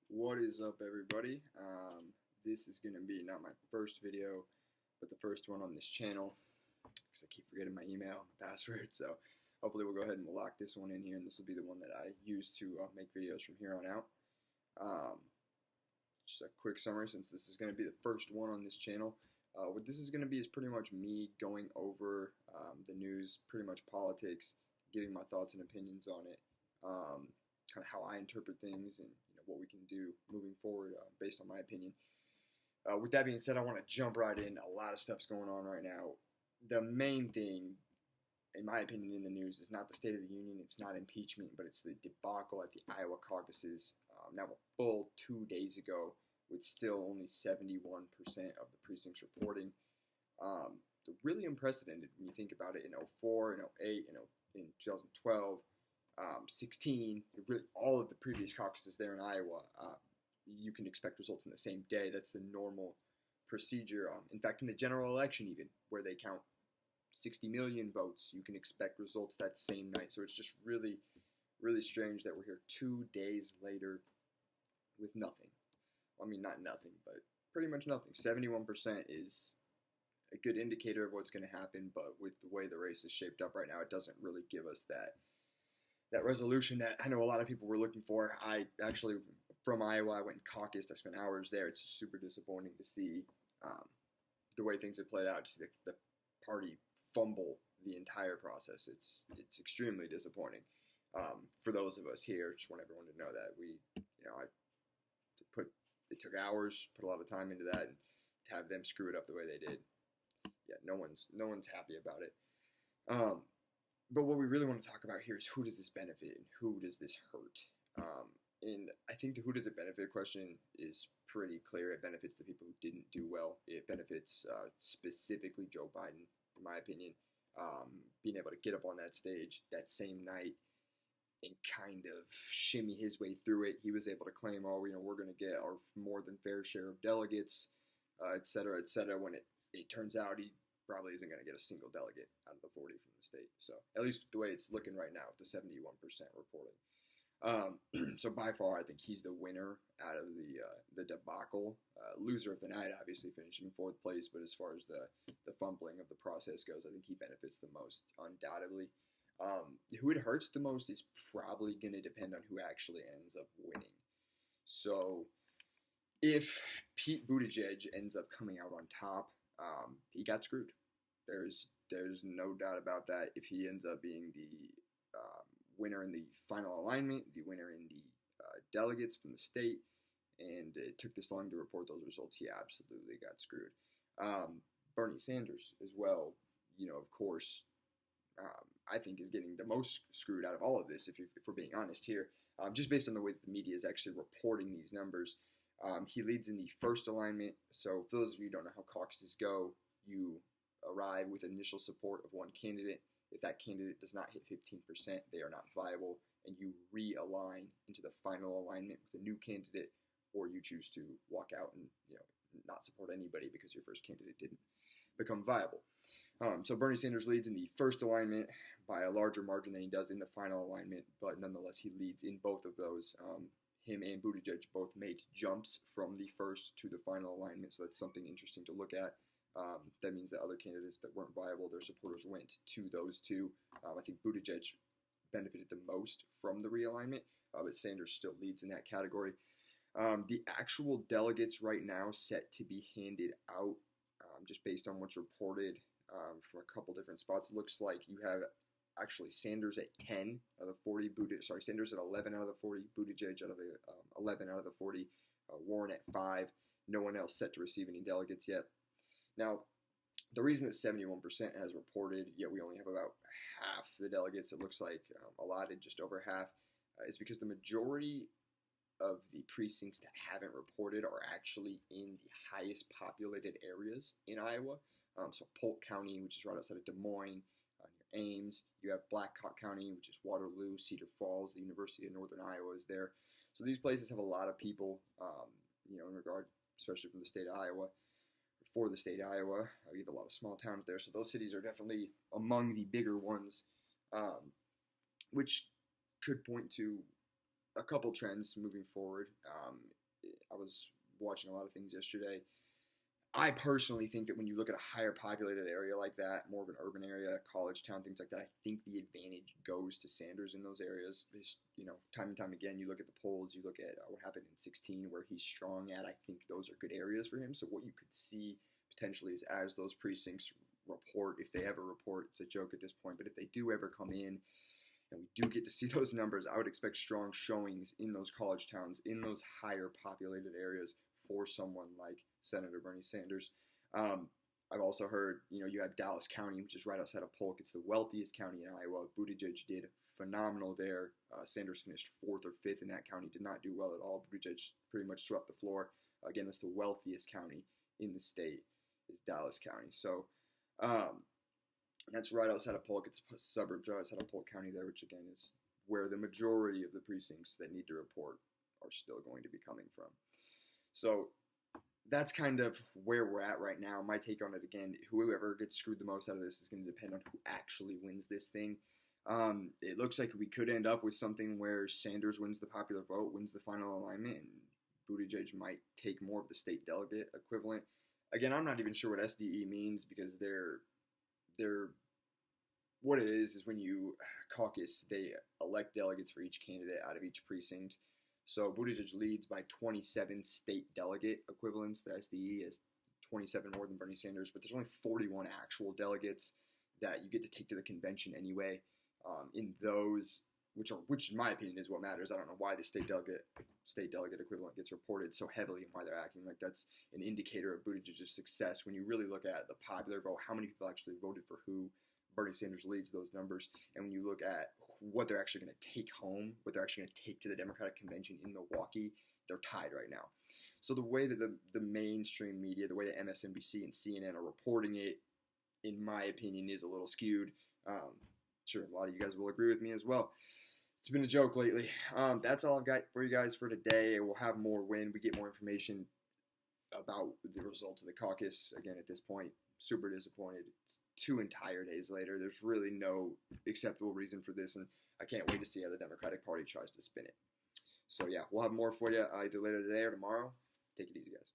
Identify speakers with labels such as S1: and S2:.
S1: What is up, everybody? This is going to be not my first video, but the first one on this channel, because I keep forgetting my email, my password, so hopefully we'll go ahead and we'll lock this one in here, and this will be the one that I use to make videos from here on out. Just a quick summary, since this is going to be the first one on this channel. What this is going to be is pretty much me going over the news, pretty much politics, giving my thoughts and opinions on it, kind of how I interpret things, and what we can do moving forward based on my opinion. With that being said, I want to jump right in. A lot of stuff's going on right now. The main thing, in my opinion, in the news is not the State of the Union, it's not impeachment, but it's the debacle at the Iowa caucuses. Now a full 2 days ago, with still only 71% of the precincts reporting. Really unprecedented when you think about it. In 04, in 08, in 2012, 16, really all of the previous caucuses there in Iowa, you can expect results in the same day. That's the normal procedure. In fact, in the general election even, where they count 60 million votes, you can expect results that same night. So it's just really, really strange that we're here 2 days later with nothing. I mean, not nothing, but pretty much nothing. 71% is a good indicator of what's going to happen, but with the way the race is shaped up right now, it doesn't really give us that resolution that I know a lot of people were looking for. I actually, from Iowa, I went and caucused. I spent hours there. It's super disappointing to see the way things have played out. Just the party fumble the entire process. It's extremely disappointing for those of us here. Just want everyone to know that it took hours, put a lot of time into that, and to have them screw it up the way they did, yeah, no one's happy about it. But what we really want to talk about here is who does this benefit and who does this hurt? And I think the who does it benefit question is pretty clear. It benefits the people who didn't do well. It benefits specifically Joe Biden, in my opinion, being able to get up on that stage that same night and kind of shimmy his way through it. He was able to claim, we're going to get our more than fair share of delegates, et cetera, when it turns out he probably isn't going to get a single delegate out of the 40 from the state. So at least the way it's looking right now, with the 71% reporting. So by far, I think he's the winner out of the debacle. Loser of the night, obviously finishing in fourth place, but as far as the fumbling of the process goes, I think he benefits the most, undoubtedly. Who it hurts the most is probably going to depend on who actually ends up winning. So if Pete Buttigieg ends up coming out on top, he got screwed. There's no doubt about that. If he ends up being the winner in the final alignment, the winner in the delegates from the state, and it took this long to report those results, he absolutely got screwed. Bernie Sanders as well, of course, I think is getting the most screwed out of all of this, if we're being honest here, just based on the way that the media is actually reporting these numbers. He leads in the first alignment. So for those of you who don't know how caucuses go, you arrive with initial support of one candidate. If that candidate does not hit 15%, they are not viable, and you realign into the final alignment with a new candidate, or you choose to walk out and not support anybody because your first candidate didn't become viable. So Bernie Sanders leads in the first alignment by a larger margin than he does in the final alignment, but nonetheless he leads in both of those. Him and Buttigieg both made jumps from the first to the final alignment, so that's something interesting to look at. That means that other candidates that weren't viable, their supporters went to those two. I think Buttigieg benefited the most from the realignment, but Sanders still leads in that category. The actual delegates right now set to be handed out, just based on what's reported from a couple different spots. It looks like you have actually Sanders at 10 out of the 40, Sanders at 11 out of the 40, Buttigieg out of the 11 out of the 40, Warren at 5. No one else set to receive any delegates yet. Now, the reason that 71% has reported, yet we only have about half the delegates, it looks like, allotted, just over half, is because the majority of the precincts that haven't reported are actually in the highest populated areas in Iowa. So Polk County, which is right outside of Des Moines, near Ames. You have Blackhawk County, which is Waterloo, Cedar Falls. The University of Northern Iowa is there. So these places have a lot of people, in regard, especially from the state of Iowa. For the state of Iowa, we have a lot of small towns there. So those cities are definitely among the bigger ones, which could point to a couple trends moving forward. I was watching a lot of things yesterday. I personally think that when you look at a higher populated area like that, more of an urban area, college town, things like that, I think the advantage goes to Sanders in those areas. Time and time again, you look at the polls, you look at what happened in 16, where he's strong at. I think those are good areas for him. So what you could see potentially is as those precincts report, if they ever report, it's a joke at this point, but if they do ever come in and we do get to see those numbers, I would expect strong showings in those college towns, in those higher populated areas for someone like Senator Bernie Sanders. I've also heard, you have Dallas County, which is right outside of Polk. It's the wealthiest county in Iowa. Buttigieg did phenomenal there. Sanders finished 4th or 5th in that county, did not do well at all. Buttigieg pretty much swept the floor. Again, that's the wealthiest county in the state is Dallas County. So that's right outside of Polk. It's a suburb right outside of Polk County there, which again is where the majority of the precincts that need to report are still going to be coming from. So that's kind of where we're at right now. My take on it, again, whoever gets screwed the most out of this is going to depend on who actually wins this thing. It looks like we could end up with something where Sanders wins the popular vote, wins the final alignment, and Buttigieg might take more of the state delegate equivalent. Again, I'm not even sure what SDE means because they're what it is when you caucus, they elect delegates for each candidate out of each precinct. So Buttigieg leads by 27 state delegate equivalents. The SDE is 27 more than Bernie Sanders, but there's only 41 actual delegates that you get to take to the convention anyway. In those, which in my opinion is what matters. I don't know why the state delegate equivalent gets reported so heavily and why they're acting like that's an indicator of Buttigieg's success. When you really look at the popular vote, how many people actually voted for who, Bernie Sanders leads those numbers. And when you look at what they're actually going to take home, what they're actually going to take to the Democratic convention in Milwaukee, they're tied right now. So the way that the mainstream media, the way that MSNBC and CNN are reporting it, in my opinion, is a little skewed. Sure, a lot of you guys will agree with me as well. It's been a joke lately. That's all I've got for you guys for today. We'll have more when we get more information about the results of the caucus. Again, at this point, super disappointed. It's 2 entire days later. There's really no acceptable reason for this, and I can't wait to see how the Democratic Party tries to spin it. So yeah, we'll have more for you either later today or tomorrow. Take it easy, guys.